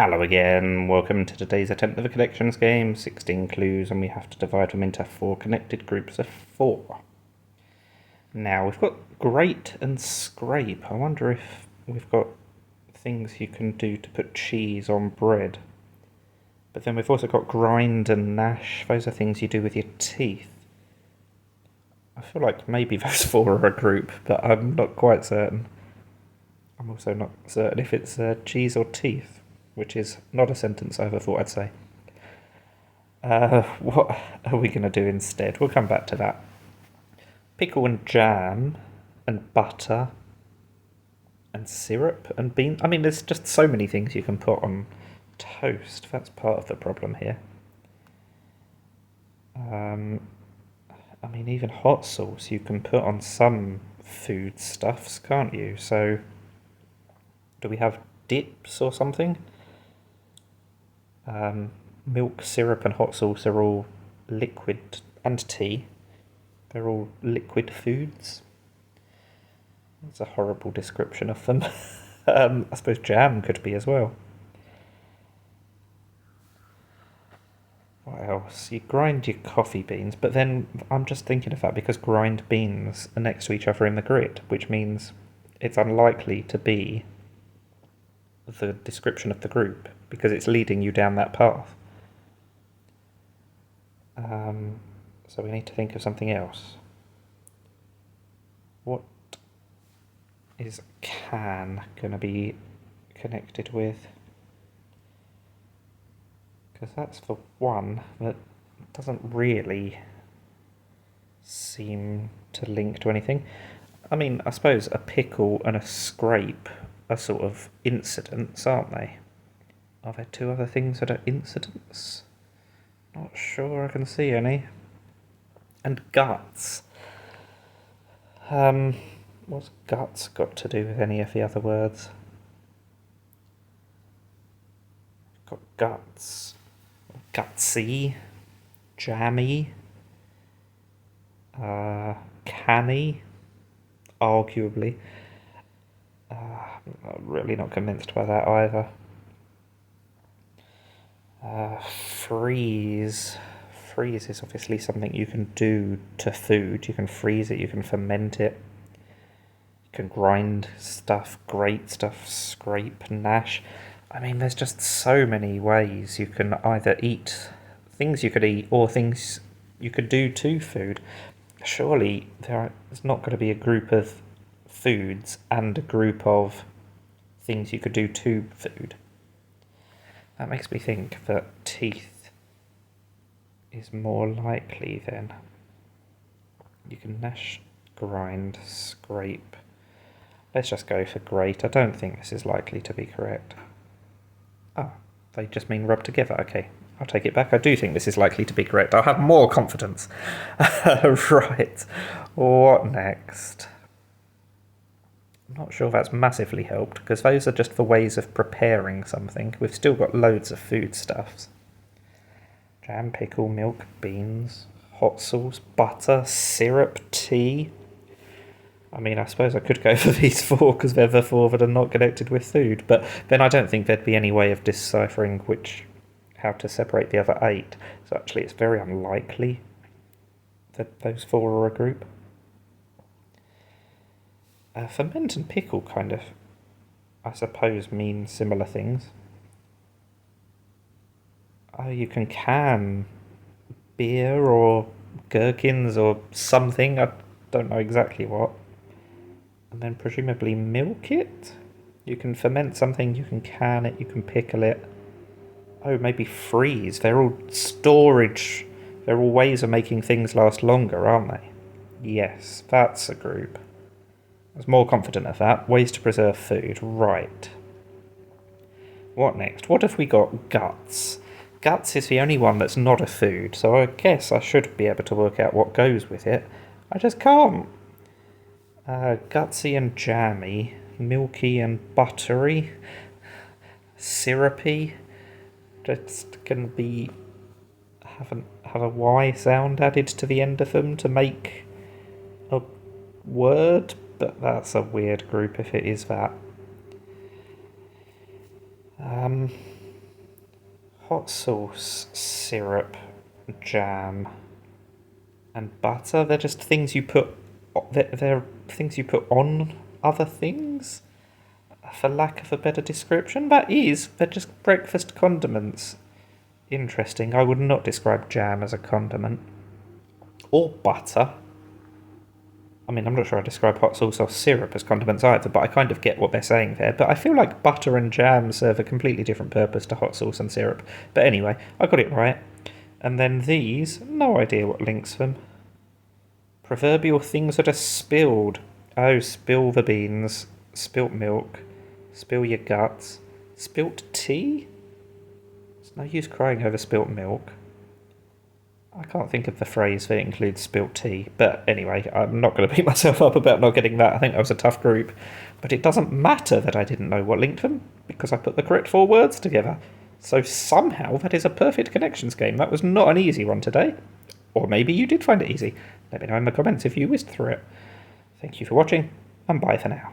Hello again, welcome to today's attempt of a connections game, 16 clues, and we have to divide them into 4 connected groups of 4. Now, we've got grate and scrape. I wonder if we've got things you can do to put cheese on bread. But then we've also got grind and gnash. Those are things you do with your teeth. I feel like maybe those 4 are a group, but I'm not quite certain. I'm also not certain if it's cheese or teeth, which is not a sentence I ever thought I'd say. What are we going to do instead? We'll come back to that. Pickle and jam and butter and syrup and beans. I mean, there's just so many things you can put on toast. That's part of the problem here. I mean, even hot sauce you can put on some foodstuffs, can't you? So, do we have dips or something? Milk, syrup and hot sauce are all liquid, and tea. They're all liquid foods. That's a horrible description of them. I suppose jam could be as well. What else? You grind your coffee beans, but then I'm just thinking of that because grind beans are next to each other in the grid, which means it's unlikely to be the description of the group because it's leading you down that path. So we need to think of something else. What is can going to be connected with? Because that's the one that doesn't really seem to link to anything. I mean, I suppose a pickle and a scrape are sort of incidents, aren't they? Are there 2 other things that are incidents? Not sure I can see any. And guts. What's guts got to do with any of the other words? Got guts. Gutsy. Jammy. Canny. Arguably. I'm really not convinced by that either. Freeze. Freeze is obviously something you can do to food. You can freeze it, you can ferment it. You can grind stuff, grate stuff, scrape, gnash. I mean, there's just so many ways you can either eat things you could eat or things you could do to food. Surely there's not going to be a group of foods and a group of things you could do to food. That makes me think that teeth is more likely then. You can gnash, grind, scrape. Let's just go for grate. I don't think this is likely to be correct. Oh, they just mean rub together. Okay, I'll take it back. I do think this is likely to be correct. I'll have more confidence. Right, what next? I'm not sure that's massively helped, because those are just for ways of preparing something. We've still got loads of foodstuffs. Jam, pickle, milk, beans, hot sauce, butter, syrup, tea. I mean, I suppose I could go for these 4 because they're the 4 that are not connected with food, but then I don't think there'd be any way of deciphering how to separate the other 8. So actually it's very unlikely that those 4 are a group. Ferment and pickle kind of, I suppose, mean similar things. Oh, you can beer or gherkins or something, I don't know exactly what. And then presumably milk it? You can ferment something, you can can it, you can pickle it. Oh, maybe freeze. They're all storage. They're all ways of making things last longer, aren't they? Yes, that's a group. I was more confident of that. Ways to preserve food. Right. What next? What have we got? Guts. Guts is the only one that's not a food, so I guess I should be able to work out what goes with it. I just can't. Gutsy and jammy. Milky and buttery. Syrupy. Just gonna be have a Y sound added to the end of them to make a word, but that's a weird group if it is that. hot sauce, syrup, jam, and butter. They're just things you put. They're things you put on other things, for lack of a better description. They're just breakfast condiments. Interesting. I would not describe jam as a condiment. Or butter. I mean, I'm not sure I describe hot sauce or syrup as condiments either, but I kind of get what they're saying there. But I feel like butter and jam serve a completely different purpose to hot sauce and syrup. But anyway, I got it right. And then these, no idea what links them. Proverbial things that are spilled. Oh, spill the beans. Spilt milk. Spill your guts. Spilt tea? There's no use crying over spilt milk. I can't think of the phrase that includes spilt tea. But anyway, I'm not going to beat myself up about not getting that. I think that was a tough group. But it doesn't matter that I didn't know what linked them, because I put the correct 4 words together. So somehow that is a perfect connections game. That was not an easy one today. Or maybe you did find it easy. Let me know in the comments if you whizzed through it. Thank you for watching, and bye for now.